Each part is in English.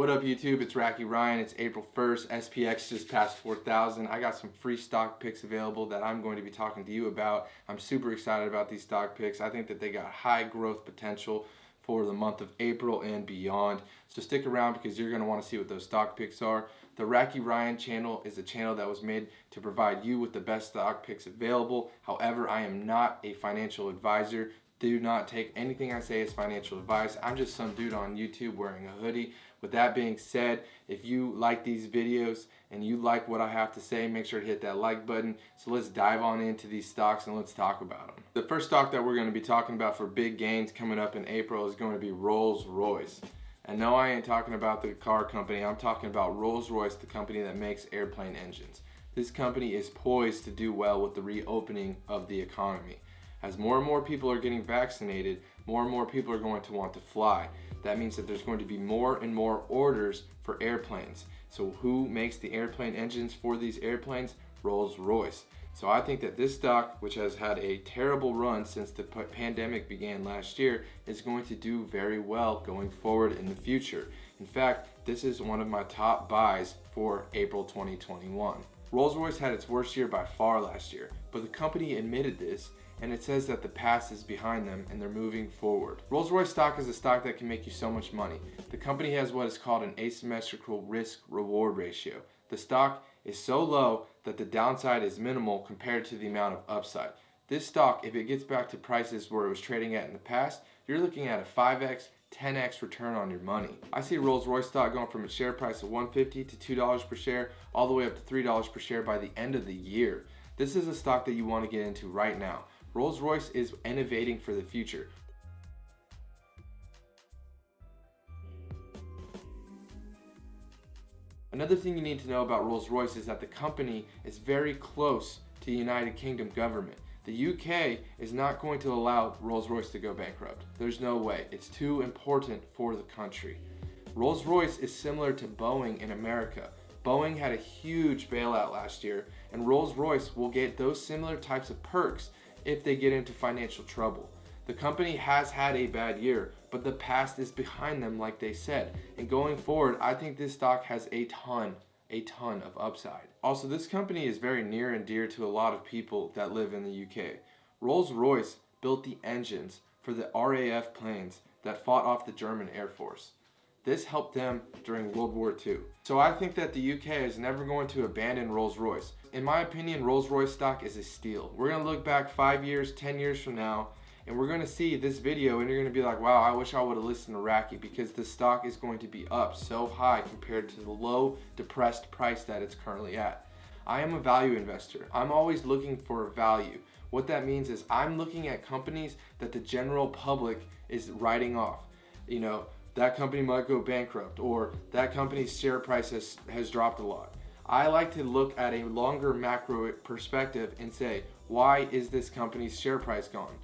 What up YouTube, it's Racky Ryan. It's April 1st, SPX just passed 4,000. I got some free stock picks available that I'm going to be talking to you about. I'm super excited about these stock picks. I think that they got high growth potential for the month of April and beyond. So stick around because you're going to want to see what those stock picks are. The Racky Ryan channel is a channel that was made to provide you with the best stock picks available. However, I am not a financial advisor. Do not take anything I say as financial advice. I'm just some dude on YouTube wearing a hoodie. With that being said, if you like these videos and you like what I have to say, make sure to hit that like button. So let's dive on into these stocks and let's talk about them. The first stock that we're going to be talking about for big gains coming up in April is going to be Rolls Royce. And no, I ain't talking about the car company. I'm talking about Rolls Royce, the company that makes airplane engines. This company is poised to do well with the reopening of the economy. As more and more people are getting vaccinated, more and more people are going to want to fly. That means that there's going to be more and more orders for airplanes. So who makes the airplane engines for these airplanes? Rolls Royce. So I think that this stock, which has had a terrible run since the pandemic began last year, is going to do very well going forward in the future. In fact, this is one of my top buys for April 2021. Rolls Royce had its worst year by far last year, but the company admitted this, and it says that the past is behind them and they're moving forward. Rolls Royce stock is a stock that can make you so much money. The company has what is called an asymmetrical risk-reward ratio. The stock is so low that the downside is minimal compared to the amount of upside. This stock, if it gets back to prices where it was trading at in the past, you're looking at a 5x, 10x return on your money. I see Rolls Royce stock going from a share price of $1.50 to $2 per share all the way up to $3 per share by the end of the year. This is a stock that you want to get into right now. Rolls Royce is innovating for the future. Another thing you need to know about Rolls Royce is that the company is very close to the United Kingdom government. The UK is not going to allow Rolls Royce to go bankrupt. There's no way. It's too important for the country. Rolls Royce is similar to Boeing in America. Boeing had a huge bailout last year, and Rolls Royce will get those similar types of perks if they get into financial trouble. The company has had a bad year, but the past is behind them like they said. And going forward, I think this stock has a ton of upside. Also, this company is very near and dear to a lot of people that live in the UK. Rolls Royce built the engines for the RAF planes that fought off the German Air Force. This helped them during World War II. So I think that the UK is never going to abandon Rolls Royce. In my opinion, Rolls Royce stock is a steal. We're going to look back 5 years, 10 years from now, and we're going to see this video and you're going to be like, wow, I wish I would have listened to Racky, because the stock is going to be up so high compared to the low, depressed price that it's currently at. I am a value investor. I'm always looking for value. What that means is I'm looking at companies that the general public is writing off. You know, that company might go bankrupt, or that company's share price has dropped a lot. I like to look at a longer macro perspective and say, why is this company's share price gone?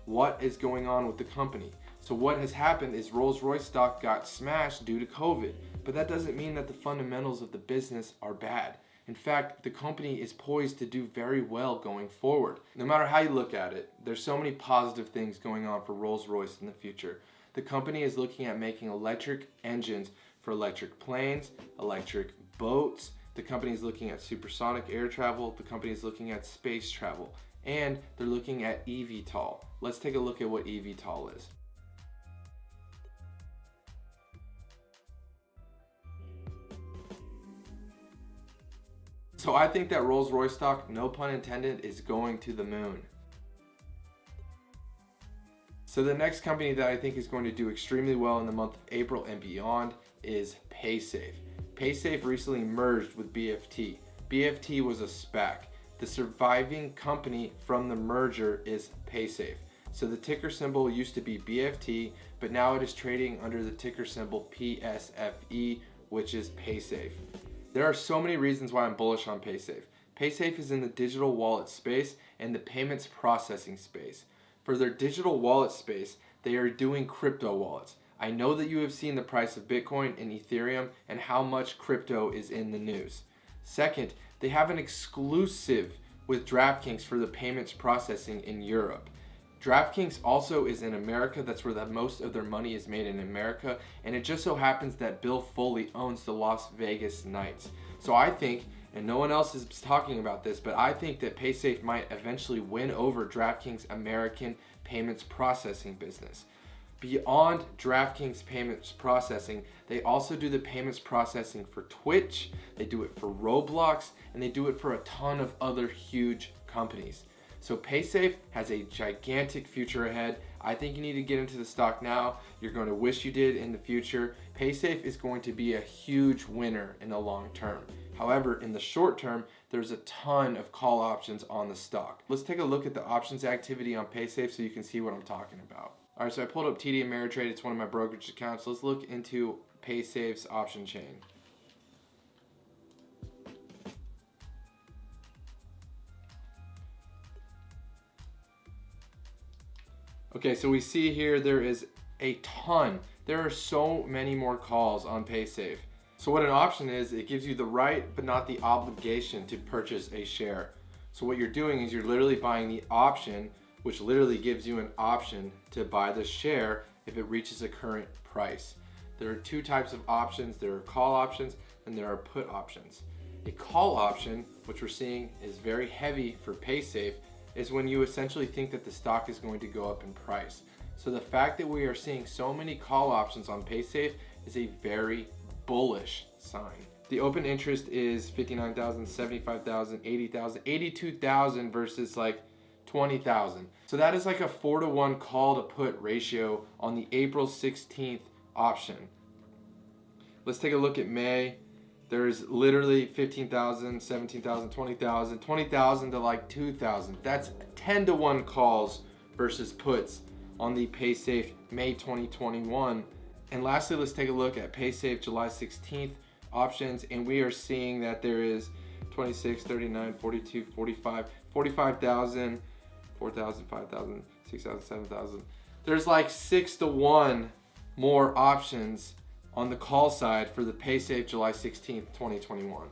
What is going on with the company? So what has happened is Rolls Royce stock got smashed due to COVID, but that doesn't mean that the fundamentals of the business are bad. In fact, the company is poised to do very well going forward. No matter how you look at it, there's so many positive things going on for Rolls Royce in the future. The company is looking at making electric engines for electric planes, electric boats. The company is looking at supersonic air travel. The company is looking at space travel. And they're looking at eVTOL. Let's take a look at what eVTOL is. So I think that Rolls Royce stock, no pun intended, is going to the moon. So the next company that I think is going to do extremely well in the month of April and beyond is Paysafe. Paysafe recently merged with BFT. BFT was a SPAC. The surviving company from the merger is Paysafe. So the ticker symbol used to be BFT, but now it is trading under the ticker symbol PSFE, which is Paysafe. There are so many reasons why I'm bullish on Paysafe. Paysafe is in the digital wallet space and the payments processing space. For their digital wallet space, they are doing crypto wallets. I know that you have seen the price of Bitcoin and Ethereum and how much crypto is in the news. Second, they have an exclusive with DraftKings for the payments processing in Europe. DraftKings also is in America. That's where most of their money is made, in America. And it just so happens that Bill Foley owns the Las Vegas Knights. So I think, and no one else is talking about this, but I think that Paysafe might eventually win over DraftKings' American payments processing business. Beyond DraftKings payments processing, they also do the payments processing for Twitch, they do it for Roblox, and they do it for a ton of other huge companies. So Paysafe has a gigantic future ahead. I think you need to get into the stock now. You're going to wish you did in the future. Paysafe is going to be a huge winner in the long term. However, in the short term, there's a ton of call options on the stock. Let's take a look at the options activity on Paysafe so you can see what I'm talking about. All right, so I pulled up TD Ameritrade. It's one of my brokerage accounts. Let's look into Paysafe's option chain. Okay, so we see here there is a ton. There are so many more calls on Paysafe. So what an option is, it gives you the right but not the obligation to purchase a share. So what you're doing is you're literally buying the option, which literally gives you an option to buy the share if it reaches a current price. There are two types of options. There are call options and there are put options. A call option, which we're seeing is very heavy for Paysafe, is when you essentially think that the stock is going to go up in price. So the fact that we are seeing so many call options on Paysafe is a very bullish sign. The open interest is 59,000, 75,000, 80,000, 82,000 versus like 20,000. So that is like a 4-to-1 call to put ratio on the April 16th option. Let's take a look at May. There's literally 15,000, 17,000, 20,000, 20,000 to like 2,000. That's 10-to-1 calls versus puts on the Paysafe May 2021. And lastly, let's take a look at Paysafe July 16th options. And we are seeing that there is 26, 39, 42, 45, 45,000, 4,000, 5,000, 6,000, 7,000. There's like 6-to-1 more options on the call side for the Paysafe July 16th, 2021.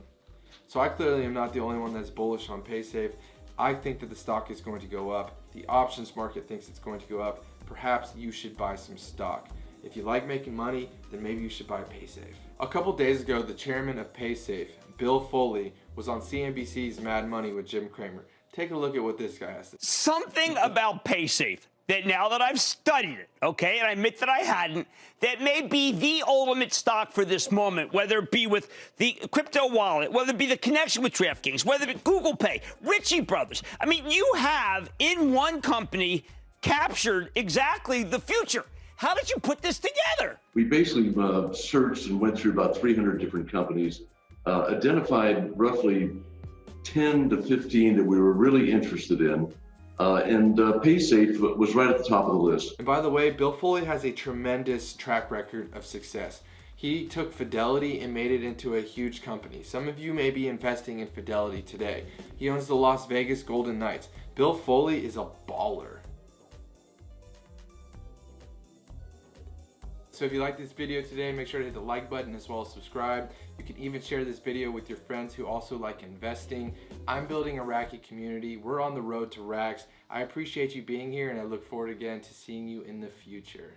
So I clearly am not the only one that's bullish on Paysafe. I think that the stock is going to go up. The options market thinks it's going to go up. Perhaps you should buy some stock. If you like making money, then maybe you should buy Paysafe. A couple days ago, the chairman of Paysafe, Bill Foley, was on CNBC's Mad Money with Jim Cramer. Take a look at what this guy has to say. Something about Paysafe that now that I've studied it, okay, and I admit that I hadn't, that may be the ultimate stock for this moment, whether it be with the crypto wallet, whether it be the connection with DraftKings, whether it be Google Pay, Ritchie Brothers. I mean, you have in one company captured exactly the future. How did you put this together? We basically searched and went through about 300 different companies, identified roughly 10 to 15 that we were really interested in. And Paysafe was right at the top of the list. And by the way, Bill Foley has a tremendous track record of success. He took Fidelity and made it into a huge company. Some of you may be investing in Fidelity today. He owns the Las Vegas Golden Knights. Bill Foley is a baller. So if you like this video today, make sure to hit the like button as well as subscribe. You can even share this video with your friends who also like investing. I'm building a Racky community. We're on the road to racks. I appreciate you being here and I look forward again to seeing you in the future.